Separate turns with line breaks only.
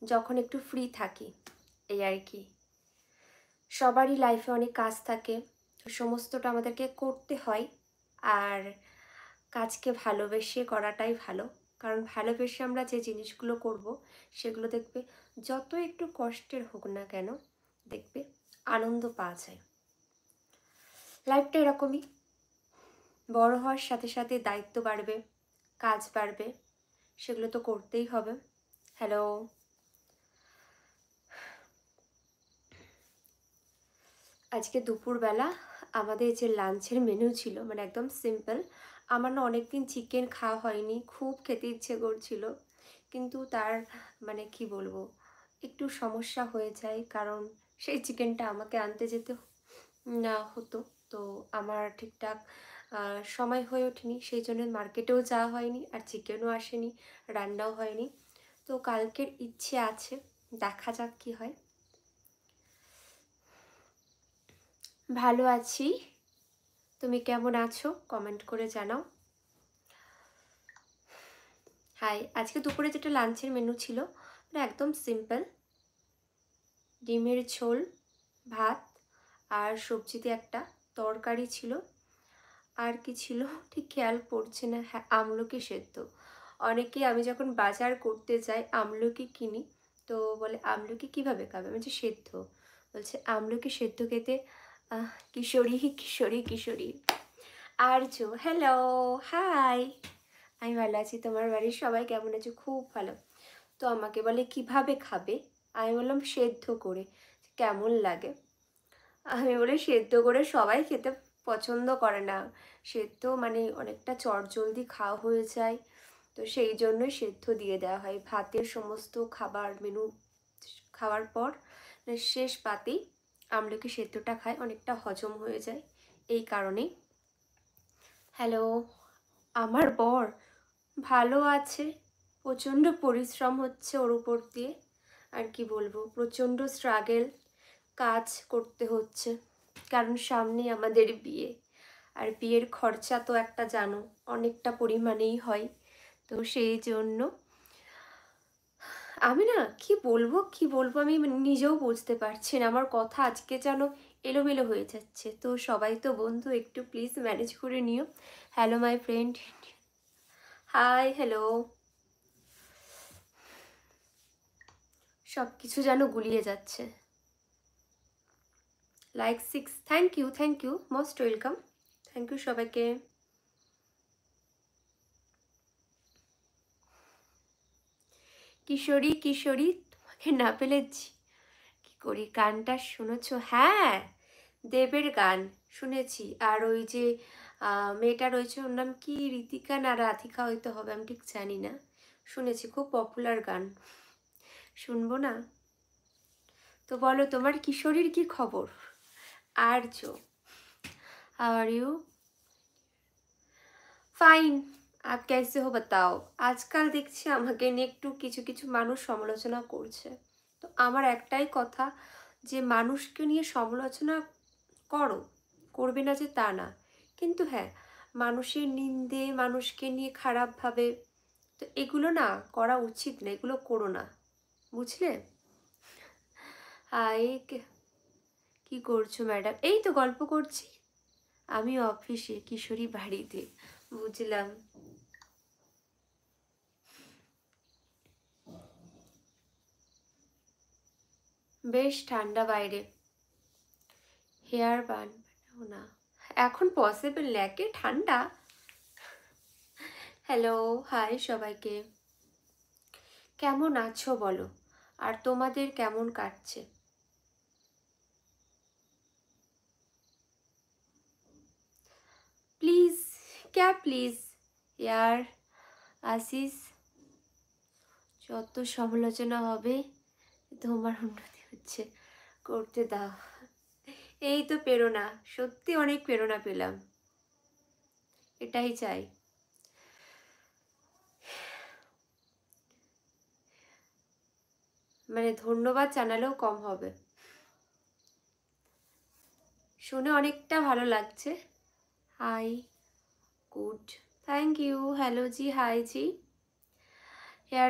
যখন একটু ফ্রি থাকি, এই আর কি। সবারই লাইফে অনেক কাজ থাকে, সমস্তটা আমাদেরকে করতে হয়। আর কাজকে ভালোবেসে করাটাই ভালো, কারণ ভালোবেসে আমরা যে জিনিসগুলো করব সেগুলো দেখবে যত একটু কষ্টের হোক না কেন, দেখবে আনন্দ পাওয়া যায়। লাইফটা এরকমই, বড় হওয়ার সাথে সাথে দায়িত্ব বাড়বে, কাজ বাড়বে, সেগুলো তো করতেই হবে। হ্যালো, আজকে দুপুরবেলা আমাদের যে লাঞ্চের মেনু ছিল, মানে একদম সিম্পল। আমার না অনেকদিন চিকেন খাওয়া হয়নি, খুব খেতে ইচ্ছে করছিল, কিন্তু তার মানে কি বলবো, একটু সমস্যা হয়ে যায়, কারণ সেই চিকেনটা আমাকে আনতে যেতে না হতো। তো আমার ঠিকঠাক সময় হয়ে ওঠেনি, সেই জন্য মার্কেটেও যাওয়া হয়নি, আর চিকেনও আসেনি, রান্নাও হয়নি। তো কালকের ইচ্ছে আছে, দেখা যাক কি হয়। ভালো আছি, তুমি কেমন আছো কমেন্ট করে জানাও। হাই, আজকে দুপুরে যেটা লাঞ্চের মেনু ছিল ওটা একদম সিম্পল, ডিমের ঝোল, ভাত, আর সবজিতে একটা তরকারি ছিল। আর কি ছিল ঠিক খেয়াল পড়ছে না, হ্যাঁ আমলকি সেদ্ধ। অনেকে, আমি যখন বাজার করতে যাই আমলকি কিনি, তো বলে আমলকি কিভাবে খাবে, আমি যে সেদ্ধ, বলছে আমলকি সেদ্ধ খেতে কিশোরী কিশোরী কিশোরী। আর্য, হ্যালো, হাই, আমি ভালো আছি, তোমার বাড়ির সবাই কেমন আছে? খুব ভালো। তো আমাকে বলে কিভাবে খাবে, আমি বললাম সেদ্ধ করে। কেমন লাগে, আমি বলি সেদ্ধ করে সবাই খেতে পছন্দ করে না, সেদ্ধ মানে অনেকটা চটজলদি খাওয়া হয়ে যায়, তো সেই জন্যই সেদ্ধ দিয়ে দেওয়া হয়। ভাতের সমস্ত খাবার মেনু খাওয়ার পর শেষ পাতেই আমলকি সেদ্ধটা খায়, অনেকটা হজম হয়ে যায় এই কারণেই। হ্যালো, আমার বর ভালো আছে, প্রচণ্ড পরিশ্রম হচ্ছে ওর উপর দিয়ে, আর কি বলবো, প্রচণ্ড স্ট্রাগেল, কাজ করতে হচ্ছে, কারণ সামনে আমাদের বিয়ে, আর বিয়ের খরচা তো একটা জানো অনেকটা পরিমাণেই হয়। তো সেই জন্য আমি না কি বলবো আমি নিজেও বুঝতে পারছি না, আমার কথা আজকে যেন এলোমেলো হয়ে যাচ্ছে। তো সবাই তো বন্ধু, একটু প্লিজ ম্যানেজ করে নিও। Hello my friend, hi, hello, সব কিছু যেন গুলিয়ে যাচ্ছে। Like 6, thank you, most welcome, thank you সবাইকে। কিশোরী কিশোরী, তোমাকে না পেলে কি করি, গানটা শুনেছো? হ্যাঁ, দেবের গান শুনেছি। আর ওই যে মেয়েটা রয়েছে, ওর নাম কি, ঋতিকা না রাধিকা হয়তো হবে, আমি ঠিক জানি না, শুনেছি, খুব পপুলার গান, শুনবো না? তো বলো তোমার কিশোরীর কি খবর? Arya, how are you? Fine, আপ कैसे हो बताओ। আজকাল দেখছি আমাকে নিয়ে একটু কিছু কিছু মানুষ সমালোচনা করছে, তো আমার একটাই কথা, যে মানুষকে নিয়ে সমালোচনা করো, করবে না যে তা না, কিন্তু হ্যাঁ, মানুষের নিন্দে, মানুষকে নিয়ে খারাপভাবে, তো এগুলো না করা উচিত না, এগুলো করো না, বুঝলে? হাই, কি করছো ম্যাডাম? এই তো গল্প করছি, আমি অফিসে, কিশোরী বাড়িতে। বুঝলাম। বেশ ঠান্ডা বাইরে, হেয়ার বান না এখন পসিবল, ল্যাকে ঠান্ডা। হ্যালো, হাই সবাইকে, কেমন আছো বলো, আর তোমাদের কেমন কাটছে? প্লিজ, ক্যা প্লিজ ইয়ার আশিস, যত সমালোচনা হবে তোমার উন্নতি হচ্ছে, করতে দাও। এই তো প্রেরণা, সত্যি অনেক প্রেরণা পেলাম, এটাই চাই। মানে ধন্যবাদ জানালেও কম হবে, শুনে অনেকটা ভালো লাগছে। Hi, good, thank you, hello জি, হাই জি। হেয়ার